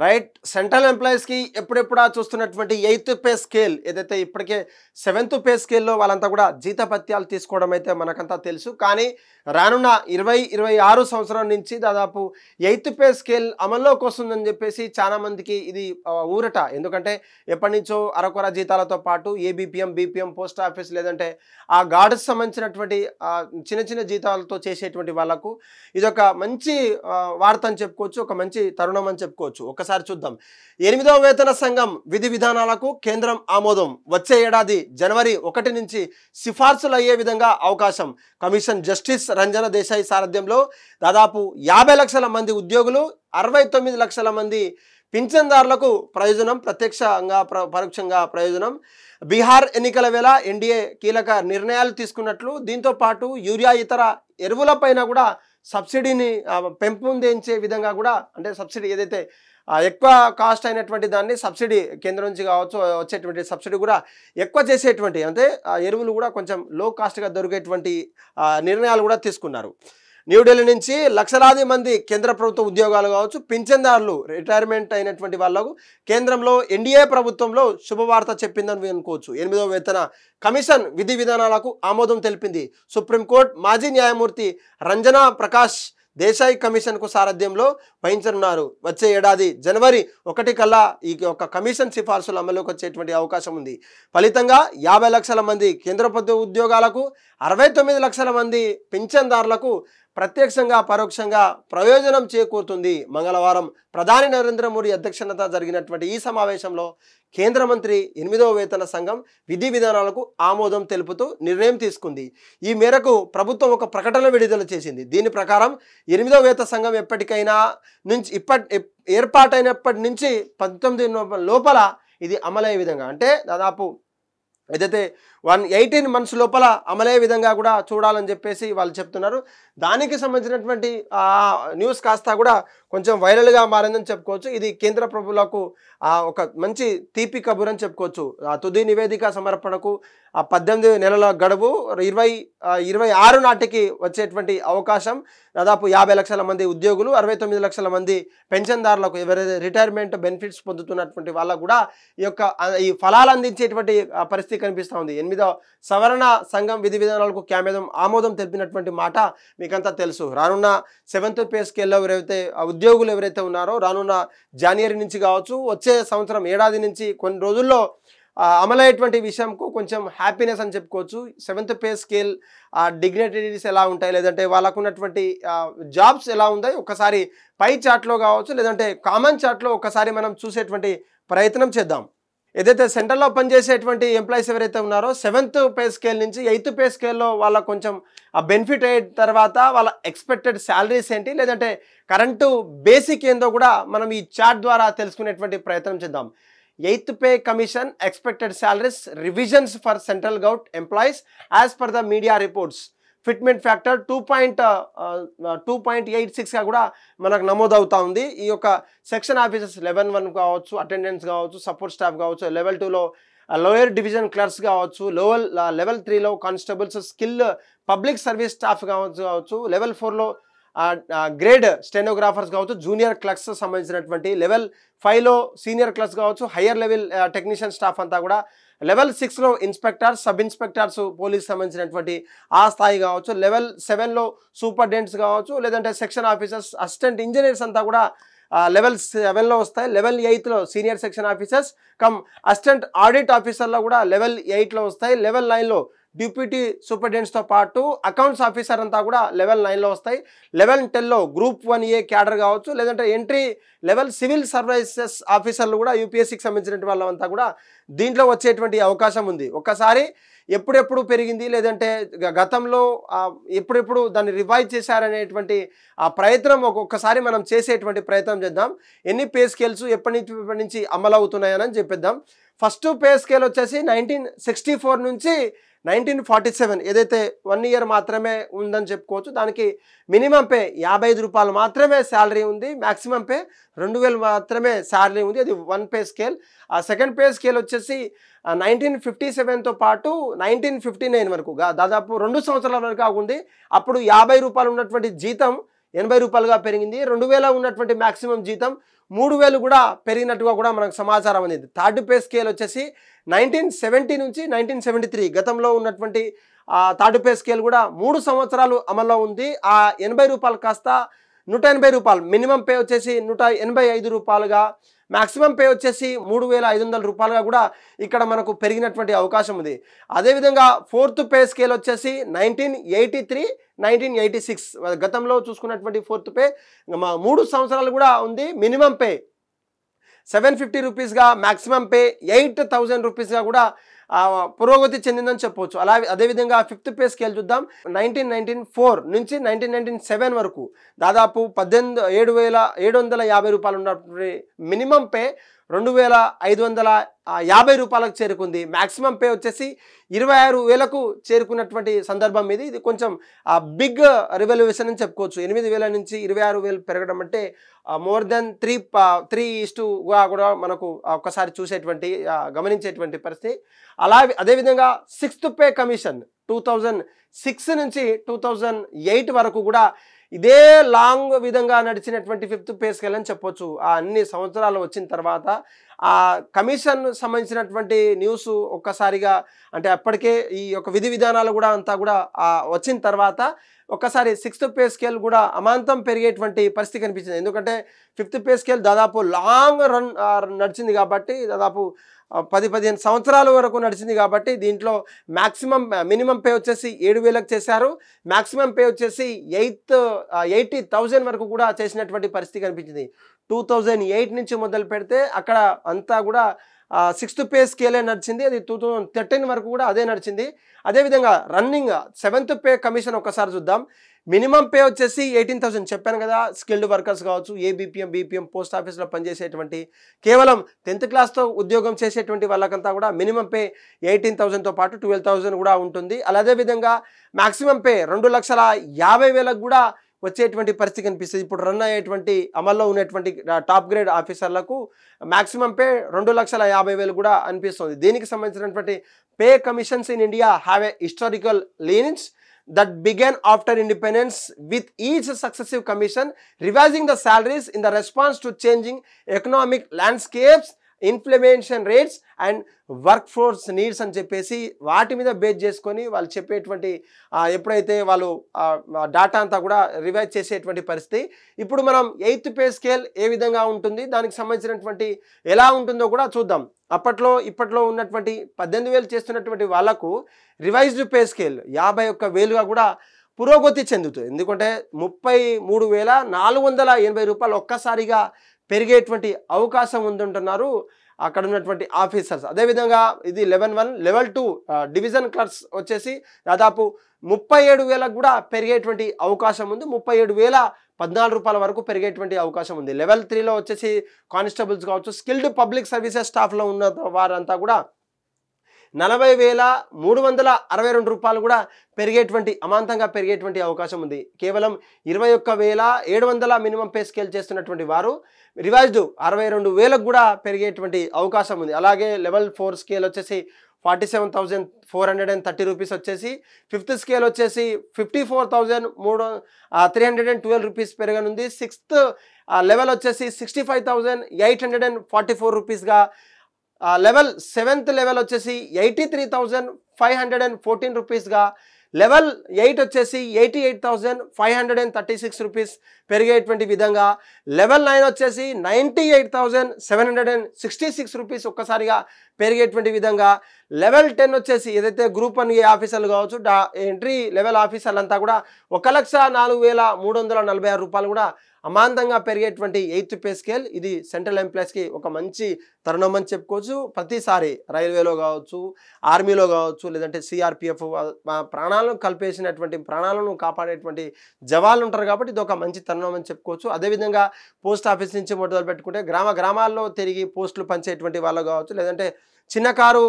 Right. Central ఎంప్లాయీస్‌కి ఎప్పుడెప్పుడా చూస్తున్నటువంటి 8థ్ పే స్కేల్ ఏదైతే ఇప్పటికే 7థ్ పే స్కేల్‌లో వాళ్ళంతా కూడా జీతభత్యాలు తీసుకోవడం అయితే మనకంతా తెలుసు. కానీ రానున్న 2026 సంవత్సరం నుంచి దాదాపు 8థ్ పే స్కేల్ అమల్లోకి వస్తుందని చెప్పేసి చాలా మందికి ఇది ఊరట. ఎందుకంటే ఎప్పటినుంచో అరకొర జీతాలతో పాటు ఏబీపీఎం, బీపీఎం, పోస్ట్ ఆఫీస్ లేదంటే ఆ గార్డ్స్ సంబంధించినటువంటి చిన్న చిన్న జీతాలతో చేసేటువంటి వాళ్ళకు ఇదొక మంచి వార్త అని చెప్పుకోవచ్చు. ఒక మంచి తరుణం అని చెప్పుకోవచ్చు. ఒకసారి చూద్దాం. 8వ వేతన సంఘం విధి విధానాలకు కేంద్రం ఆమోదం. వచ్చే ఏడాది జనవరి 1 నుంచి సిఫార్సులు అయ్యే విధంగా అవకాశం. కమిషన్ జస్టిస్ రంజన దేశాయ్ సారథ్యంలో దాదాపు 50 లక్షల మంది ఉద్యోగులు, 69 లక్షల మంది పింఛన్దారులకు ప్రయోజనం. ప్రత్యక్షంగా పరోక్షంగా ప్రయోజనం. బీహార్ ఎన్నికల వేళ ఎన్డీఏ కీలక నిర్ణయాలు తీసుకున్నట్లు, దీంతో పాటు యూరియా ఇతర ఎరువులపైన కూడా సబ్సిడీని పెంపొందించే విధంగా కూడా, అంటే సబ్సిడీ ఏదైతే ఎక్కువ కాస్ట్ అయినటువంటి దాన్ని సబ్సిడీ కేంద్రం నుంచి కావచ్చు వచ్చేటువంటి సబ్సిడీ కూడా ఎక్కువ చేసేటువంటి, అంటే ఎరువులు కూడా కొంచెం లో కాస్ట్గా దొరికేటువంటి నిర్ణయాలు కూడా తీసుకున్నారు. న్యూఢిల్లీ నుంచి లక్షలాది మంది కేంద్ర ప్రభుత్వ ఉద్యోగాలు కావచ్చు, పింఛన్దారులు రిటైర్మెంట్ అయినటువంటి వాళ్ళకు కేంద్రంలో ఎన్డీఏ ప్రభుత్వంలో శుభవార్త చెప్పిందని అనుకోవచ్చు. 8వ వేతన కమిషన్ విధి విధానాలకు ఆమోదం తెలిపింది. సుప్రీంకోర్టు మాజీ న్యాయమూర్తి రంజనా ప్రకాష్ దేశాయ్ కమిషన్కు సారథ్యంలో వహించనున్నారు. వచ్చే ఏడాది జనవరి 1 కల్లా ఈ యొక్క కమిషన్ సిఫార్సులు అమలులోకి వచ్చేటువంటి అవకాశం ఉంది. ఫలితంగా 50 లక్షల మంది కేంద్ర ప్రభుత్వ ఉద్యోగాలకు, 69 లక్షల మంది పింఛన్దారులకు ప్రత్యక్షంగా పరోక్షంగా ప్రయోజనం చేకూరుతుంది. మంగళవారం ప్రధాని నరేంద్ర మోడీ అధ్యక్షతన జరిగినటువంటి ఈ సమావేశంలో కేంద్ర మంత్రి 8వ వేతన సంఘం విధి విధానాలకు ఆమోదం తెలుపుతూ నిర్ణయం తీసుకుంది. ఈ మేరకు ప్రభుత్వం ఒక ప్రకటన విడుదల చేసింది. దీని ప్రకారం 8వ వేతన సంఘం ఏర్పాటైనప్పటి నుంచి 19 లోపల ఇది అమలయ్యే విధంగా, అంటే దాదాపు ఏదైతే 18 months లోపల అమలయ్యే విధంగా కూడా చూడాలని చెప్పేసి వాళ్ళు చెప్తున్నారు. దానికి సంబంధించినటువంటి న్యూస్ కాస్త కూడా కొంచెం వైరల్గా మారిందని చెప్పుకోవచ్చు. ఇది కేంద్ర ప్రభువులకు ఒక మంచి తీపి కబురు అని చెప్పుకోవచ్చు. తుది నివేదిక సమర్పణకు 18 నెలల గడువు 2026 నాటికి వచ్చేటువంటి అవకాశం. దాదాపు 50 లక్షల మంది ఉద్యోగులు, 69 లక్షల మంది పెన్షన్దారులకు, ఎవరైతే రిటైర్మెంట్ బెనిఫిట్స్ పొందుతున్నటువంటి వాళ్ళకు కూడా ఈ ఫలాలు అందించేటువంటి పరిస్థితి కనిపిస్తూ ఉంది. 8వ సవరణ సంఘం విధి విధానాలకు ఆమోదం తెలిపినటువంటి మాట మీకంతా తెలుసు. రానున్న 7th పే స్కేల్లో ఉద్యోగులు ఎవరైతే ఉన్నారో రానున్న జనవరి నుంచి కావచ్చు, వచ్చే సంవత్సరం ఏడాది నుంచి కొన్ని రోజుల్లో అమలయ్యేటువంటి విషయంకు కొంచెం హ్యాపీనెస్ అని చెప్పుకోవచ్చు. 7th పే స్కేల్ డిగ్నిటరీస్ ఎలా ఉంటాయి, లేదంటే వాళ్ళకు ఉన్నటువంటి జాబ్స్ ఎలా ఉంటాయి ఒకసారి పై చార్ట్లో కావచ్చు, లేదంటే కామన్ చార్ట్లో ఒకసారి మనం చూసేటువంటి ప్రయత్నం చేద్దాం. ఏదైతే సెంట్రల్లో పనిచేసేటువంటి ఎంప్లాయీస్ ఎవరైతే ఉన్నారో 7th పే స్కేల్ నుంచి 8th పే స్కేల్లో వాళ్ళ కొంచెం బెనిఫిట్ అయిన తర్వాత వాళ్ళ ఎక్స్పెక్టెడ్ శాలరీస్ ఏంటి, లేదంటే కరెంటు బేసిక్ ఏందో కూడా మనం ఈ చార్ట్ ద్వారా తెలుసుకునేటువంటి ప్రయత్నం చేద్దాం. 8th pay commission expected salaries revisions for central government employees as per the media reports. Fitment factor 2.86గా కూడా మనకు నమోదవుతూ ఉంది. ఈ యొక్క సెక్షన్ ఆఫీసర్స్ లెవెల్ 1 కావచ్చు, అటెండెన్స్ కావచ్చు, సపోర్ట్ స్టాఫ్ కావచ్చు, లెవెల్ 2లో లోయర్ డివిజన్ క్లర్క్స్ కావచ్చు, లెవెల్ 3లో constables, skill public service staff కావచ్చు, లెవెల్ 4లో గ్రేడ్ స్టెనోగ్రాఫర్స్ కావచ్చు, జూనియర్ క్లర్క్స్ సంబంధించినటువంటి, లెవెల్ 5లో సీనియర్ క్లర్క్స్ కావచ్చు, హయ్యర్ లెవెల్ టెక్నీషియన్ స్టాఫ్ అంతా కూడా, లెవెల్ 6లో ఇన్స్పెక్టర్స్, సబ్ ఇన్స్పెక్టర్స్ పోలీస్ సంబంధించినటువంటి ఆ స్థాయి కావచ్చు, లెవెల్ 7లో సూపరింటెండెంట్స్ కావచ్చు, లేదంటే సెక్షన్ ఆఫీసర్స్, అసిస్టెంట్ ఇంజనీర్స్ అంతా కూడా లెవెల్ 7లో వస్తాయి. లెవెల్ 8లో senior section officers cum assistant audit ఆఫీసర్లో కూడా లెవెల్ 8లో వస్తాయి. లెవెల్ 9లో డిప్యూటీ సూపరింటెండెంట్స్తో పాటు అకౌంట్స్ ఆఫీసర్ అంతా కూడా లెవెల్ 9లో వస్తాయి. లెవెల్ 10లో గ్రూప్ 1A క్యాడర్ కావచ్చు, లేదంటే ఎంట్రీ లెవెల్ సివిల్ సర్వీసెస్ ఆఫీసర్లు కూడా యూపీఎస్సీకి సంబంధించినటువంటి వాళ్ళంతా కూడా దీంట్లో వచ్చేటువంటి అవకాశం ఉంది. ఒక్కసారి ఎప్పుడెప్పుడు పెరిగింది, లేదంటే గతంలో ఎప్పుడెప్పుడు దాన్ని రివైజ్ చేశారనేటువంటి ప్రయత్నం ఒక్కొక్కసారి మనం చేసేటువంటి ప్రయత్నం చేద్దాం. ఎన్ని పే స్కేల్స్ ఎప్పటి నుంచి అమలు అవుతున్నాయని చెప్పిద్దాం. ఫస్ట్ పే స్కేల్ వచ్చేసి 1964 నుంచి 1947, ఏదైతే 1 year మాత్రమే ఉందని చెప్పుకోవచ్చు. దానికి మినిమం పే 55 రూపాయలు మాత్రమే శాలరీ ఉంది, మ్యాక్సిమం పే 2000 మాత్రమే శాలరీ ఉంది. అది 1 పే స్కేల్. ఆ సెకండ్ పే స్కేల్ వచ్చేసి 1957తో పాటు 1959 వరకు దాదాపు 2 సంవత్సరాల వరకు ఆగుంది. అప్పుడు 50 రూపాయలు ఉన్నటువంటి జీతం రూపాయలుగా పెరిగింది. 2000 ఉన్నటువంటి మాక్సిమం జీతం 3000 కూడా పెరిగినట్టుగా కూడా మనకు సమాచారం అనేది. థర్డ్ పే స్కేల్ వచ్చేసి 1970 నుంచి 1973 గతంలో ఉన్నటువంటి థర్డ్ పే స్కేల్ కూడా 3 సంవత్సరాలు అమల్లో ఉంది. ఆ 80 రూపాయలు కాస్త 180 రూపాయలు, మినిమం పే వచ్చేసి 185 రూపాయలుగా, మాక్సిమం పే వచ్చేసి 3500 రూపాయలుగా కూడా ఇక్కడ మనకు పెరిగినటువంటి అవకాశం ఉంది. అదేవిధంగా ఫోర్త్ పే స్కేల్ వచ్చేసి 1983, 1986 గతంలో చూసుకున్నటువంటి ఫోర్త్ పే 3 సంవత్సరాలు కూడా ఉంది. మినిమం పే 750 రూపీస్గా, మాక్సిమం పే 8000 రూపీస్గా కూడా పురోగతి చెందిందని చెప్పవచ్చు. అదేవిధంగా ఫిఫ్త్ పే స్కేల్ చూద్దాం. 1994 నుంచి 1997 వరకు దాదాపు 750 రూపాయలు ఉన్నటువంటి మినిమం పే 2550 రూపాయలకు చేరుకుంది. మాక్సిమం పే వచ్చేసి 26000కు చేరుకున్నటువంటి సందర్భం ఇది. ఇది కొంచెం బిగ్ రివల్యూషన్ అని చెప్పుకోవచ్చు. 8000 నుంచి 26000 పెరగడం అంటే మోర్ దెన్ 3:3 కూడా మనకు ఒక్కసారి చూసేటువంటి గమనించేటువంటి పరిస్థితి. అదేవిధంగా సిక్స్త్ పే కమిషన్ 2006 నుంచి 2008 వరకు కూడా ఇదే లాంగ్ విధంగా నడిచినటువంటి ఫిఫ్త్ పే స్కేల్ అని చెప్పొచ్చు. ఆ అన్ని సంవత్సరాలు వచ్చిన తర్వాత ఆ కమిషన్ సంబంధించినటువంటి న్యూస్ ఒక్కసారిగా అంటే అప్పటికే ఈ యొక్క విధి విధానాలు కూడా అంతా కూడా వచ్చిన తర్వాత ఒక్కసారి సిక్స్త్ పే స్కేల్ కూడా అమాంతం పెరిగేటువంటి పరిస్థితి కనిపించింది. ఎందుకంటే ఫిఫ్త్ పే స్కేల్ దాదాపు లాంగ్ రన్ నడిచింది కాబట్టి, దాదాపు 10-15 సంవత్సరాల వరకు నడిచింది కాబట్టి దీంట్లో మినిమం పే వచ్చేసి 7000కు చేశారు. మాక్సిమం పే వచ్చేసి 80,000 వరకు కూడా చేసినటువంటి పరిస్థితి కనిపించింది. 2008 నుంచి మొదలు పెడితే అక్కడ అంతా కూడా సిక్స్త్ పే స్కేలే నడిచింది. అది 2013 వరకు కూడా అదే నడిచింది. అదేవిధంగా రన్నింగ్ సెవెంత్ పే కమిషన్ ఒకసారి చూద్దాం. మినిమం పే వచ్చేసి 18,000 చెప్పాను కదా. స్కిల్డ్ వర్కర్స్ కావచ్చు, ఏబిపిఎం, బిపిఎం, పోస్ట్ ఆఫీస్లో పనిచేసేటువంటి కేవలం 10th క్లాస్తో ఉద్యోగం చేసేటువంటి వాళ్ళకంతా కూడా మినిమం పే 18,000తో పాటు 12,000 కూడా ఉంటుంది. అదేవిధంగా మాక్సిమం పే 2,50,000కు కూడా వచ్చేటువంటి పరిస్థితి కనిపిస్తుంది. ఇప్పుడు రన్ అయ్యేటువంటి అమల్లో ఉన్నటువంటి టాప్ గ్రేడ్ ఆఫీసర్లకు మాక్సిమం పే 2,50,000 కూడా అనిపిస్తుంది. దీనికి సంబంధించినటువంటి pay commissions in India have a historical lenience that began after independence, with each successive commission revising the salaries in the response to changing economic landscapes, inflation rates and workforce needs అని చెప్పేసి వాటి మీద base చేసుకొని వాళ్ళు చెప్పేటువంటి ఎప్పుడైతే వాళ్ళు data అంతా కూడా రివైజ్ చేసేటువంటి పరిస్థితి. ఇప్పుడు మనం 8th పే స్కేల్ ఏ విధంగా ఉంటుంది, దానికి సంబంధించినటువంటి ఎలా ఉంటుందో కూడా చూద్దాం. ఇప్పట్లో ఉన్నటువంటి 18,000 చేస్తున్నటువంటి వాళ్లకు రివైజ్డ్ పే స్కేల్ 51,000గా కూడా పురోగతి చెందుతుంది. ఎందుకంటే 33,480 రూపాయలు ఒక్కసారిగా పెరిగేటువంటి అవకాశం ఉందంటున్నారు అక్కడ ఉన్నటువంటి ఆఫీసర్స్. అదేవిధంగా ఇది లెవెల్ 1, లెవెల్ 2 డివిజన్ క్లర్క్స్ వచ్చేసి దాదాపు 37,000కు కూడా పెరిగేటువంటి అవకాశం ఉంది. 37,014 రూపాయల వరకు పెరిగేటువంటి అవకాశం ఉంది. లెవెల్ 3లో వచ్చేసి కానిస్టేబుల్స్ కావచ్చు, స్కిల్డ్ పబ్లిక్ సర్వీసెస్ స్టాఫ్లో ఉన్న వారంతా కూడా 40,362 రూపాయలు కూడా అమాంతంగా పెరిగేటువంటి అవకాశం ఉంది. కేవలం 21,700 మినిమం పే స్కేల్ చేస్తున్నటువంటి వారు రివైజ్డ్ 62,000కు కూడా పెరిగేటువంటి అవకాశం ఉంది. అలాగే లెవెల్ 4 స్కేల్ వచ్చేసి 47,430 రూపీస్ వచ్చేసి, ఫిఫ్త్ స్కేల్ వచ్చేసి 54,312 రూపీస్ పెరగనుంది. సిక్స్త్ లెవెల్ వచ్చేసి 65,844 రూపీస్గా, లెవెల్ 7th లెవెల్ వచ్చేసి 83,514 రూపీస్గా, లెవెల్ 8 వచ్చేసి 88,536 రూపీస్ పెరిగేటువంటి విధంగా, లెవెల్ 9 వచ్చేసి 98,766 రూపీస్ ఒక్కసారిగా పెరిగేటువంటి విధంగా, లెవెల్ 10 వచ్చేసి ఏదైతే గ్రూప్ 1 ఆఫీసర్లు కావచ్చు, ఎంట్రీ లెవెల్ ఆఫీసర్లు అంతా కూడా 1,04,346 రూపాయలు కూడా అమాంతంగా పెరిగేటువంటి 8th పే స్కేల్. ఇది సెంట్రల్ ఎంప్లాయీస్కి ఒక మంచి తరుణం అని చెప్పుకోవచ్చు. ప్రతిసారి రైల్వేలో కావచ్చు, ఆర్మీలో కావచ్చు, లేదంటే సిఆర్పిఎఫ్ ప్రాణాలను కాపాడేటువంటి జవాన్లు ఉంటారు కాబట్టి ఇది ఒక మంచి తరుణం అని చెప్పుకోవచ్చు. అదేవిధంగా పోస్ట్ ఆఫీస్ నుంచి మొదలు పెట్టుకుంటే గ్రామాల్లో తిరిగి పోస్టులు పంచేటువంటి వాళ్ళు కావచ్చు, లేదంటే చిన్నకారు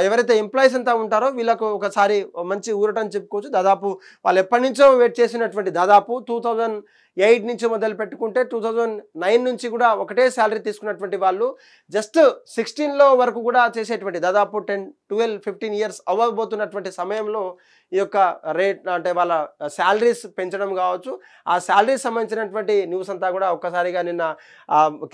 ఎవరైతే ఎంప్లాయీస్ అంతా ఉంటారో వీళ్ళకు ఒకసారి మంచి ఊరటని చెప్పుకోవచ్చు. దాదాపు వాళ్ళు ఎప్పటి నుంచో వెయిట్ చేసినటువంటి దాదాపు 2008 నుంచి మొదలు పెట్టుకుంటే 2009 నుంచి కూడా ఒకటే శాలరీ తీసుకున్నటువంటి వాళ్ళు జస్ట్ 16లో వరకు కూడా చేసేటువంటి దాదాపు 10-12-15 ఇయర్స్ అవ్వబోతున్నటువంటి సమయంలో ఈ యొక్క రేట్ అంటే వాళ్ళ శాలరీస్ పెంచడం కావచ్చు. ఆ శాలరీస్ సంబంధించినటువంటి న్యూస్ అంతా కూడా ఒక్కసారిగా నిన్న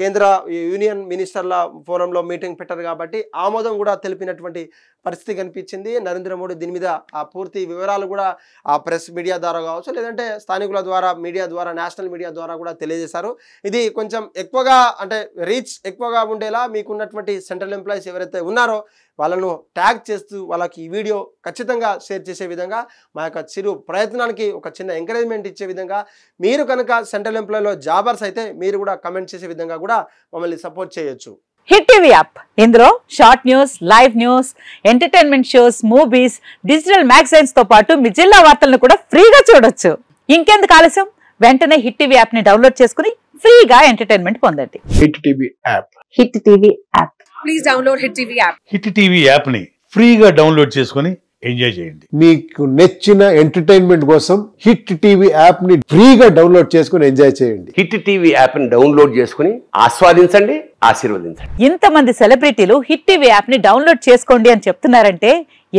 కేంద్ర యూనియన్ మినిస్టర్ల ఫోరంలో మీటింగ్ పెట్టారు కాబట్టి ఆమోదం కూడా తెలిపినటువంటి పరిస్థితి కనిపించింది. నరేంద్ర మోడీ దీని మీద ఆ పూర్తి వివరాలు కూడా ఆ ప్రెస్ మీడియా ద్వారా కావచ్చు లేదంటే స్థానికుల ద్వారా మీడియా ద్వారా నేషనల్ మీడియా ద్వారా కూడా తెలియజేశారు. ఇది కొంచెం ఎక్కువగా అంటే రీచ్ ఎక్కువగా ఉండేలా మీకున్నటువంటి సెంట్రల్ ఎంప్లాయీస్ ఎవరైతే ఉన్నారో వాళ్ళను ట్యాగ్ చేస్తూ వాళ్ళకి ఈ వీడియో ఖచ్చితంగా షేర్ చేసే విధంగా మా యొక్క చిరు ప్రయత్నానికి ఒక చిన్న ఎంకరేజ్మెంట్ ఇచ్చే విధంగా మీరు కనుక సెంట్రల్ ఎంప్లాయీలో జాబర్స్ అయితే మీరు కూడా కమెంట్ చేసే విధంగా కూడా మమ్మల్ని సపోర్ట్ చేయొచ్చు. హిట్ టీవీ యాప్ ఇందులో short news, live news, entertainment shows, movies, digital magazines తో పాటు మీ జిల్లా వార్తలను కూడా ఫ్రీగా చూడొచ్చు. ఇంకెందుకు ఆలస్యం, వెంటనే హిట్ టీవీ యాప్ ని డౌన్లోడ్ చేసుకుని ఫ్రీగా ఎంటర్టైన్మెంట్ పొందండి. Hit TV app. Hit TV app. Please download hit TV app. Hit TV app ని ఫ్రీగా డౌన్లోడ్ చేసుకుని ఎంజాయ్ చేయండి. మీకు నచ్చిన ఎంటర్టైన్మెంట్ కోసం హిట్ టీవీ యాప్ ని ఫ్రీగా డౌన్లోడ్ చేసుకుని ఎంజాయ్ చేయండి. హిట్ టీవీ యాప్ ని డౌన్లోడ్ చేసుకుని ఆస్వాదించండి, ఆశీర్వదించండి. ఇంతమంది సెలబ్రిటీలు హిట్ టీవీ యాప్ ని డౌన్లోడ్ చేసుకోండి అని చెప్తున్నారంటే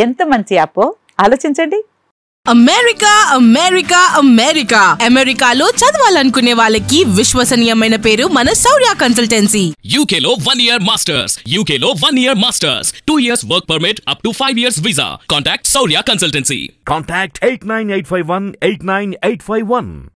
ఎంత మంచి యాప్ ఆలోచించండి. అమెరికా అమెరికా అమెరికా అమెరికాలో చదవాలనుకునే వాళ్ళకి విశ్వసనీయమైన పేరు మన శౌర్య కన్సల్టెన్సీ. UK లో 1 year masters, UK లో 1 year masters, 2 years work permit up to 5 years visa. Contact Shaurya Consultancy. Contact 89851 89851.